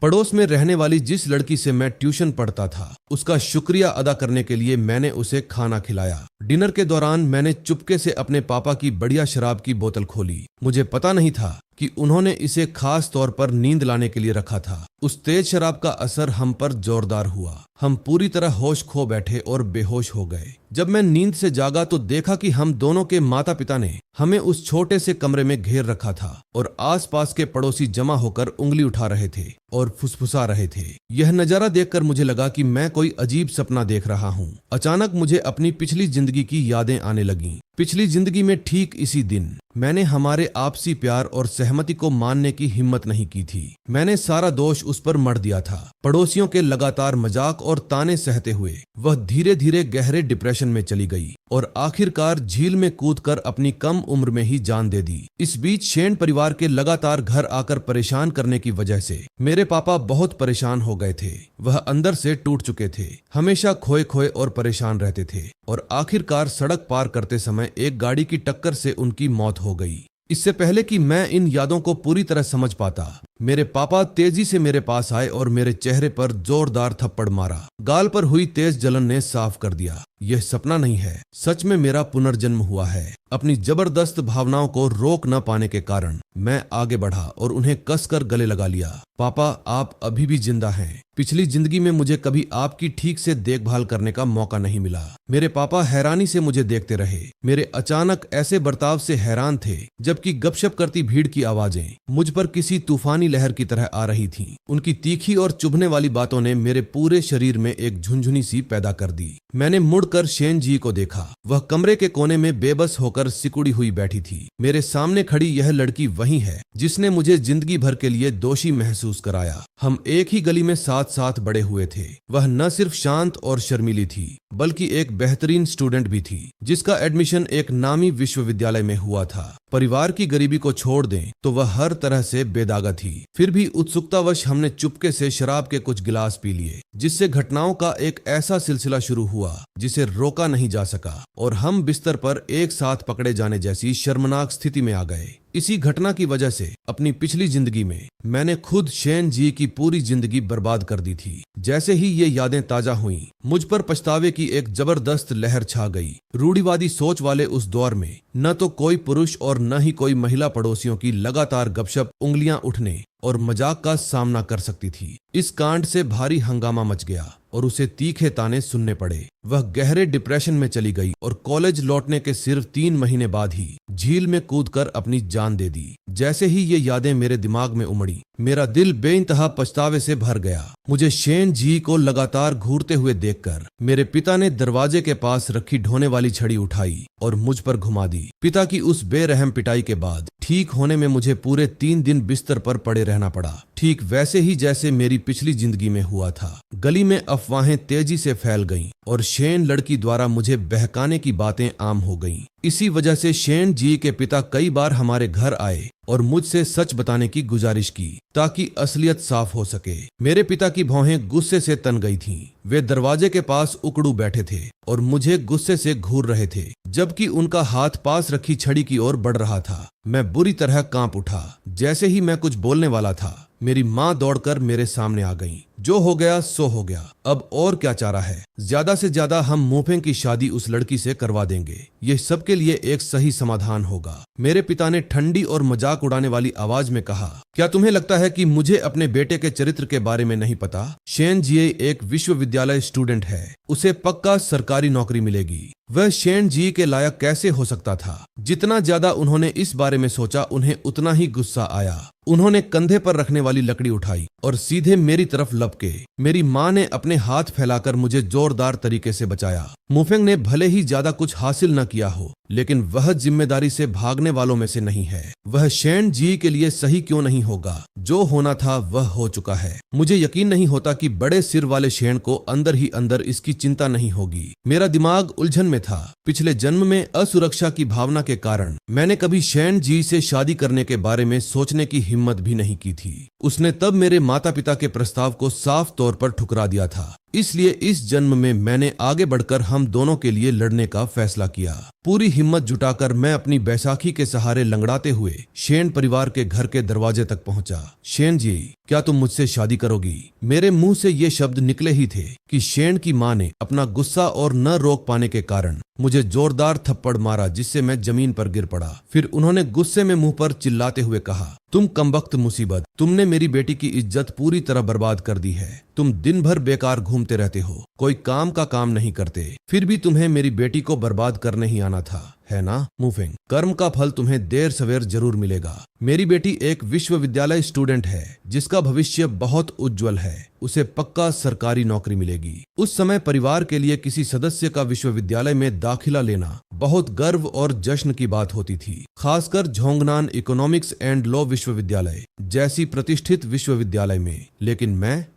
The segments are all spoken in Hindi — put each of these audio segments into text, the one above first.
पड़ोस में रहने वाली जिस लड़की से मैं ट्यूशन पढ़ता था, उसका शुक्रिया अदा करने के लिए मैंने उसे खाना खिलाया। डिनर के दौरान मैंने चुपके से अपने पापा की बढ़िया शराब की बोतल खोली। मुझे पता नहीं था कि उन्होंने इसे खास तौर पर नींद लाने के लिए रखा था। उस तेज शराब का असर हम पर जोरदार हुआ। हम पूरी तरह होश खो बैठे और बेहोश हो गए। जब मैं नींद से जागा तो देखा कि हम दोनों के माता पिता ने हमें उस छोटे से कमरे में घेर रखा था और आसपास के पड़ोसी जमा होकर उंगली उठा रहे थे और फुसफुसा रहे थे। यह नजारा देखकर मुझे लगा कि मैं कोई अजीब सपना देख रहा हूँ। अचानक मुझे अपनी पिछली जिंदगी की यादें आने लगीं। पिछली जिंदगी में ठीक इसी दिन मैंने हमारे आपसी प्यार और सहमति को मानने की हिम्मत नहीं की थी। मैंने सारा दोष उस पर मढ़ दिया था। पड़ोसियों के लगातार मजाक और ताने सहते हुए वह धीरे धीरे गहरे डिप्रेशन में चली गई और आखिरकार झील में कूदकर अपनी कम उम्र में ही जान दे दी। इस बीच शेन परिवार के लगातार घर आकर परेशान करने की वजह से मेरे पापा बहुत परेशान हो गए थे। वह अंदर से टूट चुके थे, हमेशा खोए खोए और परेशान रहते थे और आखिरकार सड़क पार करते समय एक गाड़ी की टक्कर से उनकी मौत हो गई। इससे पहले कि मैं इन यादों को पूरी तरह समझ पाता, मेरे पापा तेजी से मेरे पास आए और मेरे चेहरे पर जोरदार थप्पड़ मारा। गाल पर हुई तेज जलन ने साफ कर दिया, यह सपना नहीं है, सच में मेरा पुनर्जन्म हुआ है। अपनी जबरदस्त भावनाओं को रोक न पाने के कारण मैं आगे बढ़ा और उन्हें कसकर गले लगा लिया। पापा, आप अभी भी जिंदा हैं। पिछली जिंदगी में मुझे कभी आपकी ठीक से देखभाल करने का मौका नहीं मिला। मेरे पापा हैरानी से मुझे देखते रहे। मेरे अचानक ऐसे बर्ताव से हैरान थे, जबकि गपशप करती भीड़ की आवाजें मुझ पर किसी तूफानी लहर की तरह आ रही थीं। उनकी तीखी और चुभने वाली बातों ने मेरे पूरे शरीर में एक झुनझुनी सी पैदा कर दी। मैंने मुड़कर शेन जी को देखा। वह कमरे के कोने में बेबस होकर सिकुड़ी हुई बैठी थी। मेरे सामने खड़ी यह लड़की वही है जिसने मुझे जिंदगी भर के लिए दोषी महसूस कराया। हम एक ही गली में साथ साथ बड़े हुए थे। वह न सिर्फ शांत और शर्मीली थी, बल्कि एक बेहतरीन स्टूडेंट भी थी, जिसका एडमिशन एक नामी विश्वविद्यालय में हुआ था। परिवार की गरीबी को छोड़ दें तो वह हर तरह से बेदागा थी। फिर भी उत्सुकतावश हमने चुपके से शराब के कुछ गिलास पी लिए, जिससे घटनाओं का एक ऐसा सिलसिला शुरू हुआ जिसे रोका नहीं जा सका और हम बिस्तर पर एक साथ पकड़े जाने जैसी शर्मनाक स्थिति में आ गए। इसी घटना की वजह से अपनी पिछली जिंदगी में मैंने खुद शेन जी की पूरी जिंदगी बर्बाद कर दी थी। जैसे ही ये यादें ताजा हुईं, मुझ पर पछतावे की एक जबरदस्त लहर छा गई। रूढ़िवादी सोच वाले उस दौर में न तो कोई पुरुष और न ही कोई महिला पड़ोसियों की लगातार गपशप, उंगलियां उठने और मजाक का सामना कर सकती थी। इस कांड से भारी हंगामा मच गया और उसे तीखे ताने सुनने पड़े। वह गहरे डिप्रेशन में चली गई और कॉलेज लौटने के सिर्फ 3 महीने बाद ही झील में कूदकर अपनी जान दे दी। जैसे ही ये यादें मेरे दिमाग में उमड़ी, मेरा दिल बेइंतहा पछतावे से भर गया। मुझे शेन जी को लगातार घूरते हुए देखकर मेरे पिता ने दरवाजे के पास रखी ढोने वाली छड़ी उठाई और मुझ पर घुमा दी। पिता की उस बेरहम पिटाई के बाद ठीक होने में मुझे पूरे 3 दिन बिस्तर पर पड़े रहना पड़ा, ठीक वैसे ही जैसे मेरी पिछली जिंदगी में हुआ था। गली में अफवाहें तेजी से फैल गईं और शेन लड़की द्वारा मुझे बहकाने की बातें आम हो गईं। इसी वजह से शेन जी के पिता कई बार हमारे घर आए और मुझसे सच बताने की गुजारिश की ताकि असलियत साफ हो सके। मेरे पिता की भौहें गुस्से से तन गई थीं। वे दरवाजे के पास उकड़ू बैठे थे और मुझे गुस्से से घूर रहे थे, जबकि उनका हाथ पास रखी छड़ी की ओर बढ़ रहा था। मैं बुरी तरह कांप उठा। जैसे ही मैं कुछ बोलने वाला था, मेरी माँ दौड़कर मेरे सामने आ गईं। जो हो गया सो हो गया, अब और क्या चारा है। ज्यादा से ज्यादा हम मोफेंग की शादी उस लड़की से करवा देंगे, यह सबके लिए एक सही समाधान होगा। मेरे पिता ने ठंडी और मजाक उड़ाने वाली आवाज में कहा, क्या तुम्हें लगता है कि मुझे अपने बेटे के चरित्र के बारे में नहीं पता? शेन जी एक विश्वविद्यालय स्टूडेंट है, उसे पक्का सरकारी नौकरी मिलेगी। वह शेन जी के लायक कैसे हो सकता था? जितना ज्यादा उन्होंने इस बारे में सोचा, उन्हें उतना ही गुस्सा आया। उन्होंने कंधे पर रखने वाली लकड़ी उठाई और सीधे मेरी तरफ लपके। मेरी माँ ने अपने हाथ फैलाकर मुझे जोरदार तरीके से बचाया। मोफेंग ने भले ही ज्यादा कुछ हासिल न किया हो, लेकिन वह जिम्मेदारी से भागने वालों में से नहीं है। वह शेन जी के लिए सही क्यों नहीं होगा? जो होना था वह हो चुका है। मुझे यकीन नहीं होता कि बड़े सिर वाले शेन को अंदर ही अंदर इसकी चिंता नहीं होगी। मेरा दिमाग उलझन में था। पिछले जन्म में असुरक्षा की भावना के कारण मैंने कभी शेन जी से शादी करने के बारे में सोचने की हिम्मत भी नहीं की थी। उसने तब मेरे माता पिता के प्रस्ताव को साफ तौर पर ठुकरा दिया था। इसलिए इस जन्म में मैंने आगे बढ़कर हम दोनों के लिए लड़ने का फैसला किया। पूरी हिम्मत जुटाकर मैं अपनी बैसाखी के सहारे लंगड़ाते हुए शेन परिवार के घर के दरवाजे तक पहुंचा। शेन जी, क्या तुम मुझसे शादी करोगी? मेरे मुंह से ये शब्द निकले ही थे कि शेन की मां ने अपना गुस्सा और न रोक पाने के कारण मुझे जोरदार थप्पड़ मारा, जिससे मैं जमीन पर गिर पड़ा। फिर उन्होंने गुस्से में मुंह पर चिल्लाते हुए कहा, तुम कमबख्त मुसीबत, तुमने मेरी बेटी की इज्जत पूरी तरह बर्बाद कर दी है। तुम दिन भर बेकार घूमते रहते हो, कोई काम का काम नहीं करते, फिर भी तुम्हें मेरी बेटी को बर्बाद करने ही आना था, है ना? मूविंग, कर्म का फल तुम्हें देर सवेर जरूर मिलेगा। मेरी बेटी एक विश्वविद्यालय स्टूडेंट है जिसका भविष्य बहुत उज्जवल है। उसे पक्का सरकारी नौकरी मिलेगी। उस समय परिवार के लिए किसी सदस्य का विश्वविद्यालय में दाखिला लेना बहुत गर्व और जश्न की बात होती थी, खासकर झोंगनान इकोनॉमिक्स एंड लॉ विश्वविद्यालय जैसी प्रतिष्ठित विश्वविद्यालय में। लेकिन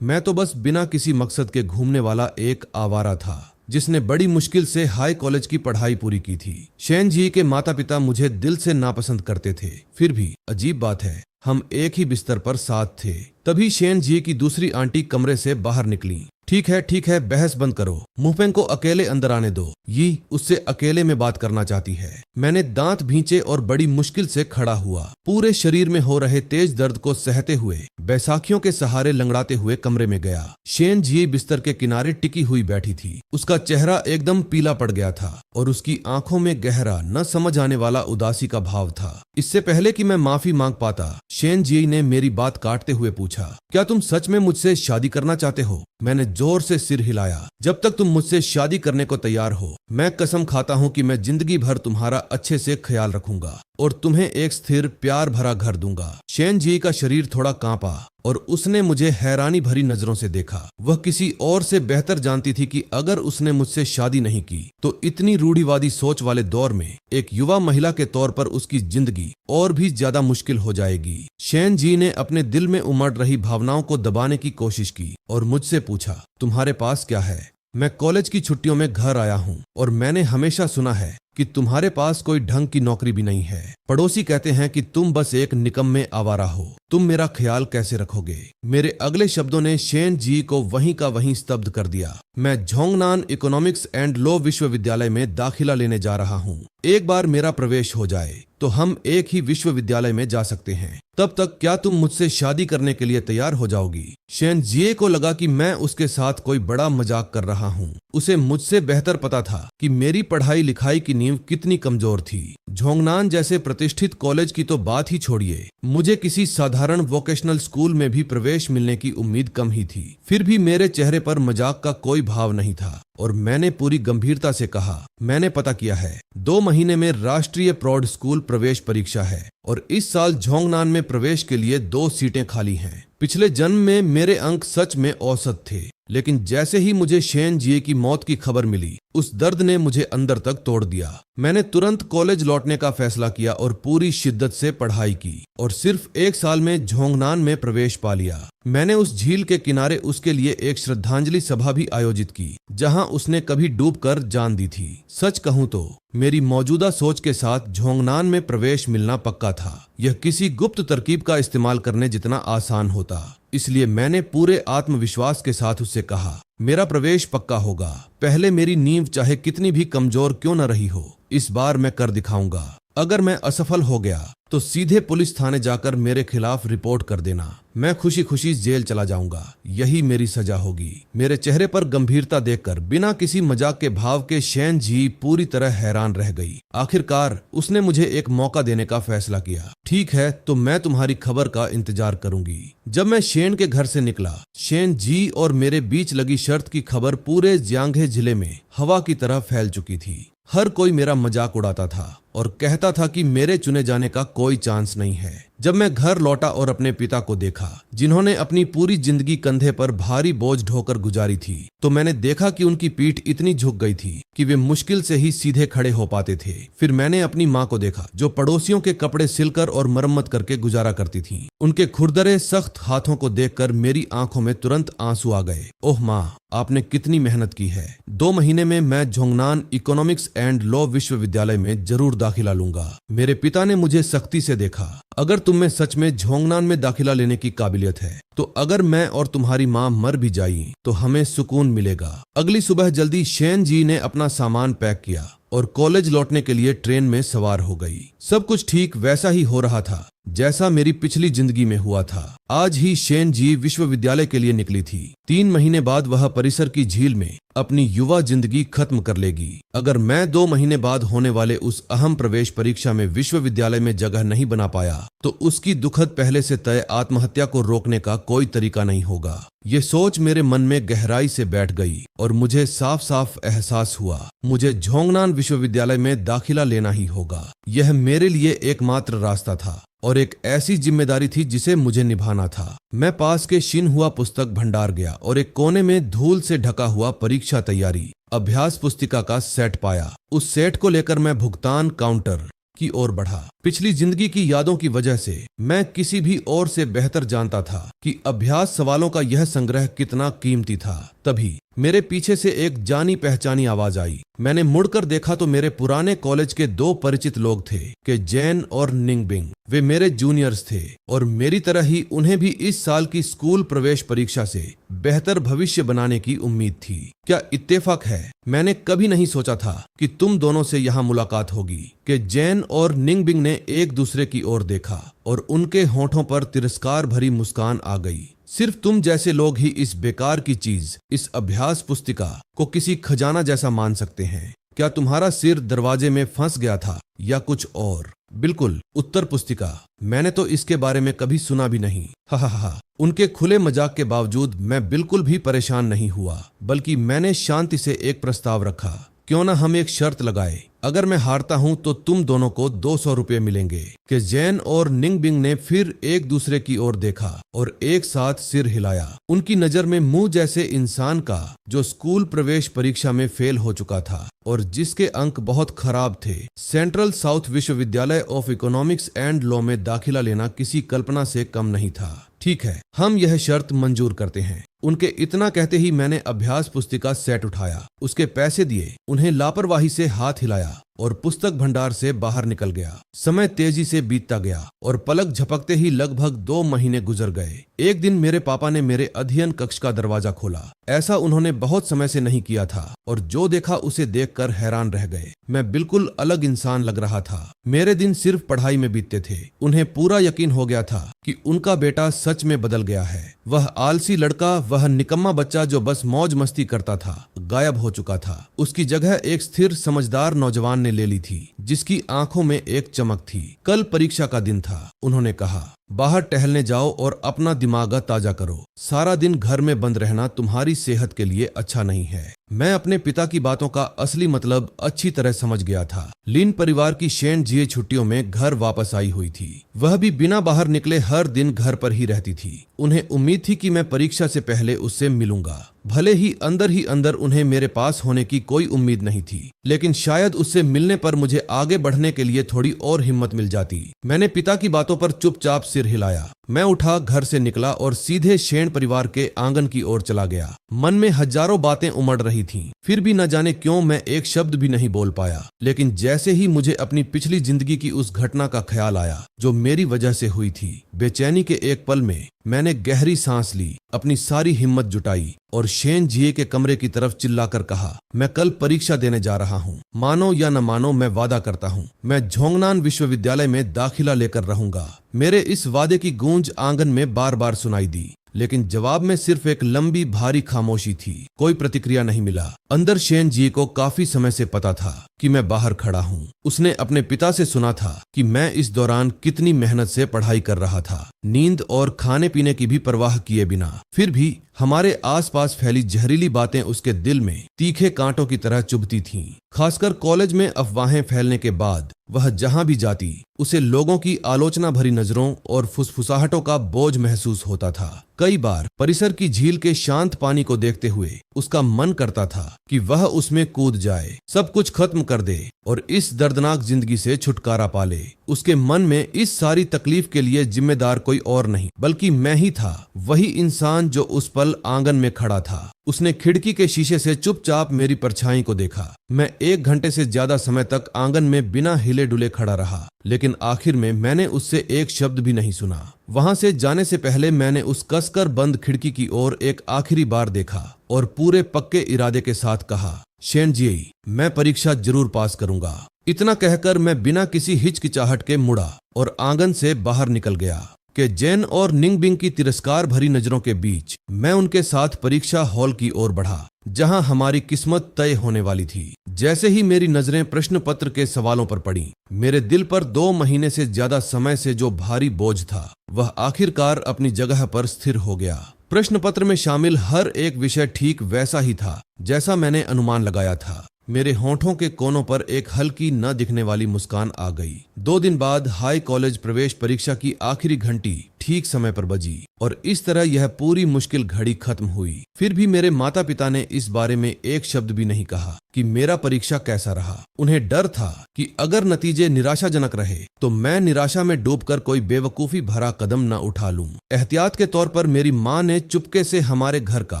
मैं तो बस बिना किसी मकसद के घूमने वाला एक आवारा था जिसने बड़ी मुश्किल से हाई कॉलेज की पढ़ाई पूरी की थी। शेन जी के माता पिता मुझे दिल से नापसंद करते थे, फिर भी अजीब बात है, हम एक ही बिस्तर पर साथ थे। तभी शेन जी की दूसरी आंटी कमरे से बाहर निकली। ठीक है, बहस बंद करो, मुफेंग को अकेले अंदर आने दो, ये उससे अकेले में बात करना चाहती है। मैंने दांत भींचे और बड़ी मुश्किल से खड़ा हुआ। पूरे शरीर में हो रहे तेज दर्द को सहते हुए बैसाखियों के सहारे लंगड़ाते हुए कमरे में गया। शेन जी बिस्तर के किनारे टिकी हुई बैठी थी। उसका चेहरा एकदम पीला पड़ गया था और उसकी आंखों में गहरा न समझ आने वाला उदासी का भाव था। इससे पहले कि मैं माफी मांग पाता, शेन जी ने मेरी बात काटते हुए पूछा, क्या तुम सच में मुझसे शादी करना चाहते हो? मैंने जोर से सिर हिलाया। जब तक तुम मुझसे शादी करने को तैयार हो, मैं कसम खाता हूँ कि मैं जिंदगी भर तुम्हारा अच्छे से ख्याल रखूंगा और तुम्हें एक स्थिर प्यार भरा घर दूंगा। शेन जी का शरीर थोड़ा कांपा और उसने मुझे हैरानी भरी नजरों से देखा। वह किसी और से बेहतर जानती थी कि अगर उसने मुझसे शादी नहीं की तो इतनी रूढ़िवादी सोच वाले दौर में एक युवा महिला के तौर पर उसकी जिंदगी और भी ज्यादा मुश्किल हो जाएगी। शेन जी ने अपने दिल में उमड़ रही भावनाओं को दबाने की कोशिश की और मुझसे पूछा, तुम्हारे पास क्या है? मैं कॉलेज की छुट्टियों में घर आया हूँ और मैंने हमेशा सुना है कि तुम्हारे पास कोई ढंग की नौकरी भी नहीं है। पड़ोसी कहते हैं कि तुम बस एक निकम्मे आवारा हो। तुम मेरा ख्याल कैसे रखोगे? मेरे अगले शब्दों ने शेन जी को वहीं का वहीं स्तब्ध कर दिया। मैं झोंगनान इकोनॉमिक्स एंड लॉ विश्वविद्यालय में दाखिला लेने जा रहा हूँ। एक बार मेरा प्रवेश हो जाए तो हम एक ही विश्वविद्यालय में जा सकते हैं। तब तक क्या तुम मुझसे शादी करने के लिए तैयार हो जाओगी? शेन जी को लगा कि मैं उसके साथ कोई बड़ा मजाक कर रहा हूँ। उसे मुझसे बेहतर पता था कि मेरी पढ़ाई लिखाई की नींव कितनी कमजोर थी। झोंगनान जैसे प्रतिष्ठित कॉलेज की तो बात ही छोड़िए, मुझे किसी साधारण वोकेशनल स्कूल में भी प्रवेश मिलने की उम्मीद कम ही थी। फिर भी मेरे चेहरे पर मजाक का कोई भाव नहीं था और मैंने पूरी गंभीरता से कहा, मैंने पता किया है, 2 महीने में राष्ट्रीय प्रौढ़ स्कूल प्रवेश परीक्षा है और इस साल झोंगनान में प्रवेश के लिए 2 सीटें खाली हैं। पिछले जन्म में मेरे अंक सच में औसत थे, लेकिन जैसे ही मुझे शेन जी की मौत की खबर मिली, उस दर्द ने मुझे अंदर तक तोड़ दिया। मैंने तुरंत कॉलेज लौटने का फैसला किया और पूरी शिद्दत से पढ़ाई की और सिर्फ 1 साल में झोंगनान में प्रवेश पा लिया। मैंने उस झील के किनारे उसके लिए एक श्रद्धांजलि सभा भी आयोजित की, जहां उसने कभी डूबकर जान दी थी। सच कहूं तो मेरी मौजूदा सोच के साथ झोंगनान में प्रवेश मिलना पक्का था। यह किसी गुप्त तरकीब का इस्तेमाल करने जितना आसान होता। इसलिए मैंने पूरे आत्मविश्वास के साथ उससे कहा, मेरा प्रवेश पक्का होगा। पहले मेरी नींव चाहे कितनी भी कमजोर क्यों न रही हो, इस बार मैं कर दिखाऊंगा। अगर मैं असफल हो गया तो सीधे पुलिस थाने जाकर मेरे खिलाफ रिपोर्ट कर देना। मैं खुशी खुशी जेल चला जाऊंगा, यही मेरी सजा होगी। मेरे चेहरे पर गंभीरता देखकर बिना किसी मजाक के भाव के शेन जी पूरी तरह हैरान रह गई। आखिरकार उसने मुझे एक मौका देने का फैसला किया। ठीक है, तो मैं तुम्हारी खबर का इंतजार करूंगी। जब मैं शेन के घर से निकला, शेन जी और मेरे बीच लगी शर्त की खबर पूरे जियांगे जिले में हवा की तरह फैल चुकी थी। हर कोई मेरा मजाक उड़ाता था और कहता था कि मेरे चुने जाने का कोई चांस नहीं है। जब मैं घर लौटा और अपने पिता को देखा, जिन्होंने अपनी पूरी जिंदगी कंधे पर भारी बोझ ढोकर गुजारी थी, तो मैंने देखा कि उनकी पीठ इतनी झुक गई थी कि वे मुश्किल से ही सीधे खड़े हो पाते थे। फिर मैंने अपनी माँ को देखा, जो पड़ोसियों के कपड़े सिलकर और मरम्मत करके गुजारा करती थी। उनके खुरदरे सख्त हाथों को देखकर मेरी आंखों में तुरंत आंसू आ गए। ओह माँ, आपने कितनी मेहनत की है। 2 महीने में मैं झोंगनान इकोनॉमिक्स एंड लॉ विश्वविद्यालय में जरूर दाखिला लूंगा। मेरे पिता ने मुझे सख्ती से देखा। अगर तुम में सच में झोंगनान में दाखिला लेने की काबिलियत है तो अगर मैं और तुम्हारी माँ मर भी जाई तो हमें सुकून मिलेगा। अगली सुबह जल्दी शेन जी ने अपना सामान पैक किया और कॉलेज लौटने के लिए ट्रेन में सवार हो गई। सब कुछ ठीक वैसा ही हो रहा था जैसा मेरी पिछली जिंदगी में हुआ था। आज ही शेन जी विश्वविद्यालय के लिए निकली थी। 3 महीने बाद वह परिसर की झील में अपनी युवा जिंदगी खत्म कर लेगी। अगर मैं 2 महीने बाद होने वाले उस अहम प्रवेश परीक्षा में विश्वविद्यालय में जगह नहीं बना पाया तो उसकी दुखद पहले से तय आत्महत्या को रोकने का कोई तरीका नहीं होगा। ये सोच मेरे मन में गहराई से बैठ गई और मुझे साफ साफ एहसास हुआ मुझे झोंगनान विश्वविद्यालय में दाखिला लेना ही होगा। यह मेरे लिए एकमात्र रास्ता था और एक ऐसी जिम्मेदारी थी जिसे मुझे निभाना था। मैं पास के शिनहुआ पुस्तक भंडार गया और एक कोने में धूल से ढका हुआ परीक्षा तैयारी अभ्यास पुस्तिका का सेट पाया। उस सेट को लेकर मैं भुगतान काउंटर की ओर बढ़ा। पिछली जिंदगी की यादों की वजह से मैं किसी भी और से बेहतर जानता था कि अभ्यास सवालों का यह संग्रह कितना कीमती था। तभी मेरे पीछे से एक जानी पहचानी आवाज आई। मैंने मुड़कर देखा तो मेरे पुराने कॉलेज के 2 परिचित लोग थे कि जैन और निंगबिंग। वे मेरे जूनियर्स थे और मेरी तरह ही उन्हें भी इस साल की स्कूल प्रवेश परीक्षा से बेहतर भविष्य बनाने की उम्मीद थी। क्या इत्तेफाक है, मैंने कभी नहीं सोचा था कि तुम दोनों से यहाँ मुलाकात होगी। कि जैन और निंगबिंग ने एक दूसरे की ओर देखा और उनके होठों पर तिरस्कार भरी मुस्कान आ गई। सिर्फ तुम जैसे लोग ही इस बेकार की चीज, इस अभ्यास पुस्तिका को किसी खजाना जैसा मान सकते हैं। क्या तुम्हारा सिर दरवाजे में फंस गया था या कुछ और? बिल्कुल, उत्तर पुस्तिका। मैंने तो इसके बारे में कभी सुना भी नहीं। हा। उनके खुले मजाक के बावजूद मैं बिल्कुल भी परेशान नहीं हुआ, बल्कि मैंने शांति से एक प्रस्ताव रखा। क्यों ना हम एक शर्त लगाए, अगर मैं हारता हूं तो तुम दोनों को 200 रुपये मिलेंगे। कि जैन और निंगबिंग ने फिर एक दूसरे की ओर देखा और एक साथ सिर हिलाया। उनकी नजर में मुंह जैसे इंसान का जो स्कूल प्रवेश परीक्षा में फेल हो चुका था और जिसके अंक बहुत खराब थे, सेंट्रल साउथ विश्वविद्यालय ऑफ इकोनॉमिक्स एंड लॉ में दाखिला लेना किसी कल्पना से कम नहीं था। ठीक है, हम यह शर्त मंजूर करते हैं। उनके इतना कहते ही मैंने अभ्यास पुस्तिका सेट उठाया, उसके पैसे दिए, उन्हें लापरवाही से हाथ हिलाया और पुस्तक भंडार से बाहर निकल गया। समय तेजी से बीतता गया और पलक झपकते ही लगभग 2 महीने गुजर गए। एक दिन मेरे पापा ने मेरे अध्ययन कक्ष का दरवाजा खोला। ऐसा उन्होंने बहुत समय से नहीं किया था और जो देखा उसे देखकर हैरान रह गए। मैं बिल्कुल अलग इंसान लग रहा था। मेरे दिन सिर्फ पढ़ाई में बीतते थे। उन्हें पूरा यकीन हो गया था कि उनका बेटा सच में बदल गया है। वह आलसी लड़का, वह निकम्मा बच्चा जो बस मौज मस्ती करता था, गायब हो चुका था। उसकी जगह एक स्थिर समझदार नौजवान ने ले ली थी जिसकी आंखों में एक चमक थी। कल परीक्षा का दिन था। उन्होंने कहा, बाहर टहलने जाओ और अपना दिमाग ताजा करो। सारा दिन घर में बंद रहना तुम्हारी सेहत के लिए अच्छा नहीं है। मैं अपने पिता की बातों का असली मतलब अच्छी तरह समझ गया था। लिन परिवार की शेन जी छुट्टियों में घर वापस आई हुई थी। वह भी बिना बाहर निकले हर दिन घर पर ही रहती थी। उन्हें उम्मीद थी कि मैं परीक्षा से पहले उससे मिलूंगा। भले ही अंदर उन्हें मेरे पास होने की कोई उम्मीद नहीं थी, लेकिन शायद उससे मिलने पर मुझे आगे बढ़ने के लिए थोड़ी और हिम्मत मिल जाती। मैंने पिता की बातों पर चुपचाप सिर हिलाया। मैं उठा, घर से निकला और सीधे शेन परिवार के आंगन की ओर चला गया। मन में हजारों बातें उमड़ रही थीं, फिर भी न जाने क्यों मैं एक शब्द भी नहीं बोल पाया। लेकिन जैसे ही मुझे अपनी पिछली जिंदगी की उस घटना का ख्याल आया जो मेरी वजह से हुई थी, बेचैनी के एक पल में मैंने गहरी सांस ली, अपनी सारी हिम्मत जुटाई और शेन जी के कमरे की तरफ चिल्लाकर कहा, मैं कल परीक्षा देने जा रहा हूँ। मानो या न मानो, मैं वादा करता हूँ, मैं झोंगनान विश्वविद्यालय में दाखिला लेकर रहूंगा। मेरे इस वादे की गूंज आंगन में बार बार सुनाई दी, लेकिन जवाब में सिर्फ एक लंबी भारी खामोशी थी। कोई प्रतिक्रिया नहीं मिला। अंदर शेन जी को काफी समय से पता था कि मैं बाहर खड़ा हूँ। उसने अपने पिता से सुना था कि मैं इस दौरान कितनी मेहनत से पढ़ाई कर रहा था, नींद और खाने पीने की भी परवाह किए बिना। फिर भी हमारे आसपास फैली जहरीली बातें उसके दिल में तीखे कांटों की तरह चुभती थीं। खासकर कॉलेज में अफवाहें फैलने के बाद वह जहां भी जाती, उसे लोगों की आलोचना भरी नजरों और फुसफुसाहटों का बोझ महसूस होता था। कई बार परिसर की झील के शांत पानी को देखते हुए उसका मन करता था कि वह उसमें कूद जाए, सब कुछ खत्म कर दे और इस दर्दनाक जिंदगी से छुटकारा पाले। उसके मन में इस सारी तकलीफ के लिए जिम्मेदार कोई और नहीं बल्कि मैं ही था, वही इंसान जो उस पल आंगन में खड़ा था। उसने खिड़की के शीशे से चुपचाप मेरी परछाई को देखा। मैं 1 घंटे से ज्यादा समय तक आंगन में बिना हिले डुले खड़ा रहा, लेकिन आखिर में मैंने उससे एक शब्द भी नहीं सुना। वहां से जाने से पहले मैंने उस कसकर बंद खिड़की की ओर एक आखिरी बार देखा और पूरे पक्के इरादे के साथ कहा, शेन जी, मैं परीक्षा जरूर पास करूंगा। इतना कहकर मैं बिना किसी हिचकिचाहट के मुड़ा और आंगन से बाहर निकल गया कि जेन और निंगबिंग की तिरस्कार भरी नजरों के बीच मैं उनके साथ परीक्षा हॉल की ओर बढ़ा, जहां हमारी किस्मत तय होने वाली थी। जैसे ही मेरी नजरें प्रश्न पत्र के सवालों पर पड़ी, मेरे दिल पर 2 महीने से ज्यादा समय से जो भारी बोझ था वह आखिरकार अपनी जगह पर स्थिर हो गया। प्रश्न पत्र में शामिल हर एक विषय ठीक वैसा ही था जैसा मैंने अनुमान लगाया था। मेरे होंठों के कोनों पर एक हल्की न दिखने वाली मुस्कान आ गई। 2 दिन बाद हाई कॉलेज प्रवेश परीक्षा की आखिरी घंटी ठीक समय पर बजी और इस तरह यह पूरी मुश्किल घड़ी खत्म हुई। फिर भी मेरे माता पिता ने इस बारे में एक शब्द भी नहीं कहा कि मेरा परीक्षा कैसा रहा। उन्हें डर था कि अगर नतीजे निराशाजनक रहे तो मैं निराशा में डूबकर कोई बेवकूफी भरा कदम न उठा लूं। एहतियात के तौर पर मेरी माँ ने चुपके से हमारे घर का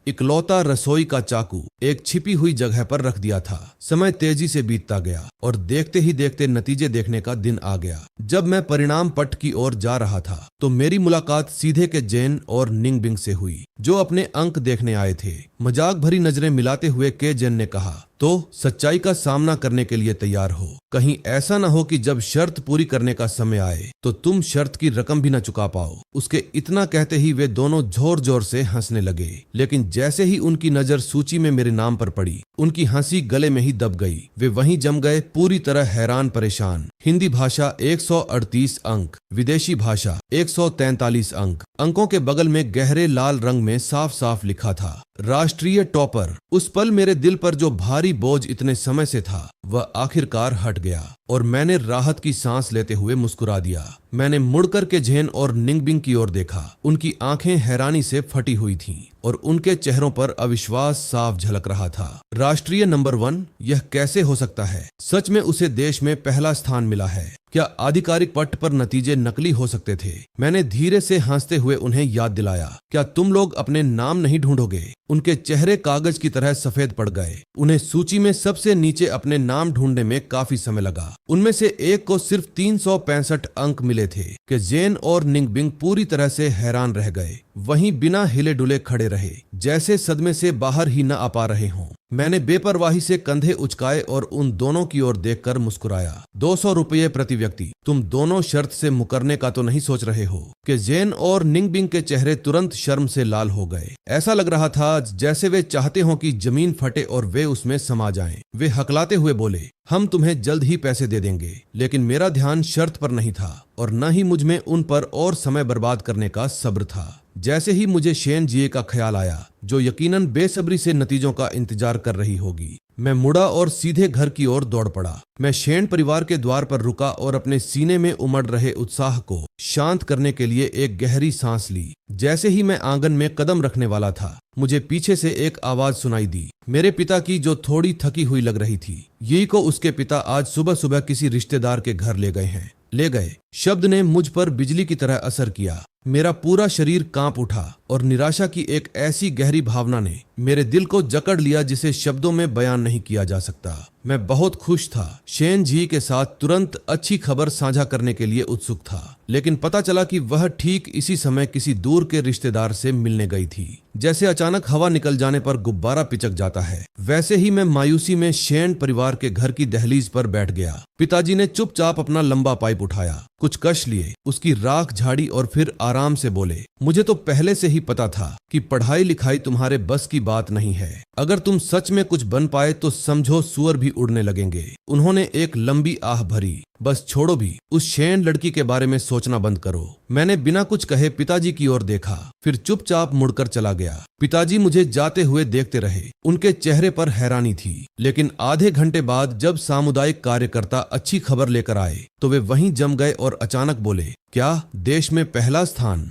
इकलौता रसोई का चाकू एक छिपी हुई जगह पर रख दिया था। समय तेजी से बीतता गया और देखते ही देखते नतीजे देखने का दिन आ गया। जब मैं परिणाम पट की ओर जा रहा था तो मेरी मुलाकात सीधे के जेन और निंगबिंग से हुई, जो अपने अंक देखने आए थे। मजाक भरी नजरें मिलाते हुए के जेन ने कहा, तो सच्चाई का सामना करने के लिए तैयार हो। कहीं ऐसा न हो कि जब शर्त पूरी करने का समय आए तो तुम शर्त की रकम भी न चुका पाओ। उसके इतना कहते ही वे दोनों जोर जोर से हंसने लगे, लेकिन जैसे ही उनकी नजर सूची में मेरे नाम पर पड़ी, उनकी हंसी गले में ही दब गई। वे वहीं जम गए, पूरी तरह हैरान परेशान। हिंदी भाषा 138 अंक, विदेशी भाषा 143 अंक। अंकों के बगल में गहरे लाल रंग में साफ साफ लिखा था, राष्ट्रीय टॉपर। उस पल मेरे दिल पर जो भारी बोझ इतने समय से था वह आखिरकार हट गया और मैंने राहत की सांस लेते हुए मुस्कुरा दिया। मैंने मुड़कर के जेन और निंगबिंग की ओर देखा। उनकी आंखें हैरानी से फटी हुई थीं और उनके चेहरों पर अविश्वास साफ झलक रहा था। राष्ट्रीय नंबर 1, यह कैसे हो सकता है? सच में उसे देश में पहला स्थान मिला है? क्या आधिकारिक पट्ट पर नतीजे नकली हो सकते थे? मैंने धीरे से हंसते हुए उन्हें याद दिलाया, क्या तुम लोग अपने नाम नहीं ढूंढोगे? उनके चेहरे कागज की तरह सफेद पड़ गए। उन्हें सूची में सबसे नीचे अपने नाम ढूंढने में काफी समय लगा। उनमें से एक को सिर्फ 365 अंक मिले थे कि जेन और निंगबिंग पूरी तरह से हैरान रह गए, वहीं बिना हिले डुले खड़े रहे, जैसे सदमे से बाहर ही न आ पा रहे हों। मैंने बेपरवाही से कंधे उचकाए और उन दोनों की ओर देखकर मुस्कुराया। 200 रुपये प्रति व्यक्ति। तुम दोनों शर्त से मुकरने का तो नहीं सोच रहे हो? कि जेन और निंगबिंग के चेहरे तुरंत शर्म से लाल हो गए। ऐसा लग रहा था जैसे वे चाहते हों कि जमीन फटे और वे उसमें समा जाएं। वे हकलाते हुए बोले, हम तुम्हें जल्द ही पैसे दे देंगे। लेकिन मेरा ध्यान शर्त पर नहीं था और न ही मुझ में उन पर और समय बर्बाद करने का सब्र था। जैसे ही मुझे शेन जिए का ख्याल आया, जो यकीनन बेसब्री से नतीजों का इंतजार कर रही होगी, मैं मुड़ा और सीधे घर की ओर दौड़ पड़ा। मैं शेन परिवार के द्वार पर रुका और अपने सीने में उमड़ रहे उत्साह को शांत करने के लिए एक गहरी सांस ली। जैसे ही मैं आंगन में कदम रखने वाला था, मुझे पीछे से एक आवाज सुनाई दी, मेरे पिता की, जो थोड़ी थकी हुई लग रही थी। यही को उसके पिता आज सुबह सुबह किसी रिश्तेदार के घर ले गए हैं। ले गए शब्द ने मुझ पर बिजली की तरह असर किया। मेरा पूरा शरीर कांप उठा और निराशा की एक ऐसी गहरी भावना ने मेरे दिल को जकड़ लिया जिसे शब्दों में बयान नहीं किया जा सकता। मैं बहुत खुश था, शेन जी के साथ तुरंत अच्छी खबर साझा करने के लिए उत्सुक था, लेकिन पता चला कि वह ठीक इसी समय किसी दूर के रिश्तेदार से मिलने गई थी। जैसे अचानक हवा निकल जाने पर गुब्बारा पिचक जाता है, वैसे ही मैं मायूसी में शेन परिवार के घर की दहलीज पर बैठ गया। पिताजी ने चुपचाप अपना लंबा पाइप उठाया, कुछ कश लिए, उसकी राख झाड़ी और फिर आराम से बोले, मुझे तो पहले से ही पता था कि पढ़ाई लिखाई तुम्हारे बस की बात नहीं है। अगर तुम सच में कुछ बन पाए तो समझो सुअर भी उड़ने लगेंगे। उन्होंने एक लंबी आह भरी, बस छोड़ो भी, उस शेन लड़की के बारे में सोचना बंद करो। मैंने बिना कुछ कहे पिताजी की ओर देखा, फिर चुपचाप मुड़कर चला गया। पिताजी मुझे जाते हुए देखते रहे। उनके चेहरे पर हैरानी थी, लेकिन आधे घंटे बाद जब सामुदायिक कार्यकर्ता अच्छी खबर लेकर आए तो वे वहीं जम गए और अचानक बोले, क्या देश में पहला स्थान?